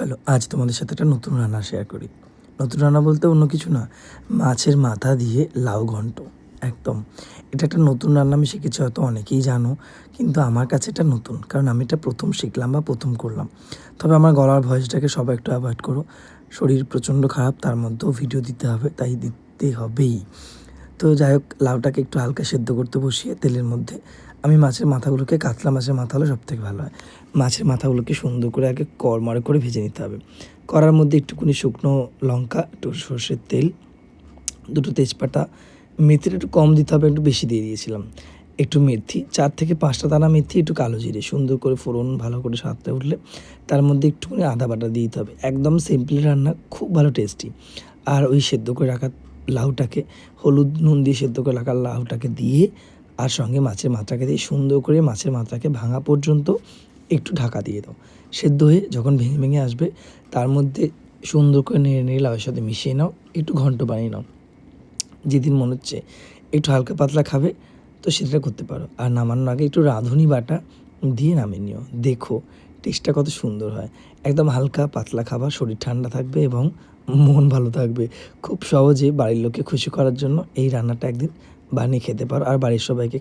চলো আজ তোমাদের সাথে একটা নতুন রান্না শেয়ার করি। নতুন রান্না বলতে অন্য কিছু না, মাছের মাথা দিয়ে লাউ ঘন্ট। একদম এটা একটা নতুন রান্না, আমি শিখেছি, হয়তো অনেকেই জানো, কিন্তু আমার কাছে এটা নতুন, কারণ আমি এটা প্রথম শিখলাম বা প্রথম করলাম। তবে আমার গলার ভয়েসটাকে সবাই একটু অ্যাভয়েড করো, শরীর প্রচণ্ড খারাপ, তার মধ্যেও ভিডিও দিতে হবে, তাই দিতে হবেই। তো যাই হোক, লাউটাকে একটু হালকা সেদ্ধ করতে বসিয়ে তেলের মধ্যে আমি মাছের মাথাগুলোকে, কাতলা মাছের মাথা হলে সবথেকে ভালো হয়, মাছের মাথাগুলোকে সুন্দর করে আগে কড়মড়ে করে ভেজে নিতে হবে। কড়ার মধ্যে একটুখানি শুকনো লঙ্কা, একটু সর্ষের তেল, দুটো তেজপাতা, মেথিটা একটু কম দিতে হবে, একটু বেশি দিয়ে দিয়েছিলাম, একটু মেথি, 4 থেকে 5টা দানা মেথি, একটু কালো জিরে, সুন্দর করে ফোড়ন ভালো করে স্বাদটা উঠলে তার মধ্যে একটুখানি আদা বাটা দিয়ে দিতে হবে। একদম সিম্পল রান্না, খুব ভালো টেস্টি। আর ওই সেদ্ধ করে রাখা লাউটাকে, হলুদ নুন দিয়ে সেদ্ধ করে রাখা লাউটাকে দিয়ে, আর সঙ্গে মাছের মাথাটাকে দিয়ে সুন্দর করে মাছের মাথাটাকে ভাঙা পর্যন্ত একটু ঢাকা দিয়ে দাও। সেদ্ধ হয়ে যখন ভেঙে ভেঙে আসবে, তার মধ্যে সুন্দর করে নেড়ে নেড়ে লাউয়ের সাথে মিশিয়ে নাও, একটু ঘন্ট বানিয়ে নাও। যেদিন মনে হচ্ছে একটু হালকা পাতলা খাবে, তো সেটা করতে পারো। আর নামানোর আগে একটু রাঁধুনি বাটা দিয়ে নামিয়ে নিও, দেখো টেস্টটা কত সুন্দর হয়। একদম হালকা পাতলা খাবার, শরীর ঠান্ডা থাকবে এবং মন ভালো থাকবে। খুব সহজে বাড়ির লোককে খুশি করার জন্য এই রান্নাটা একদিন বানিয়ে খেতে পারো, আর বাড়ির সবাইকে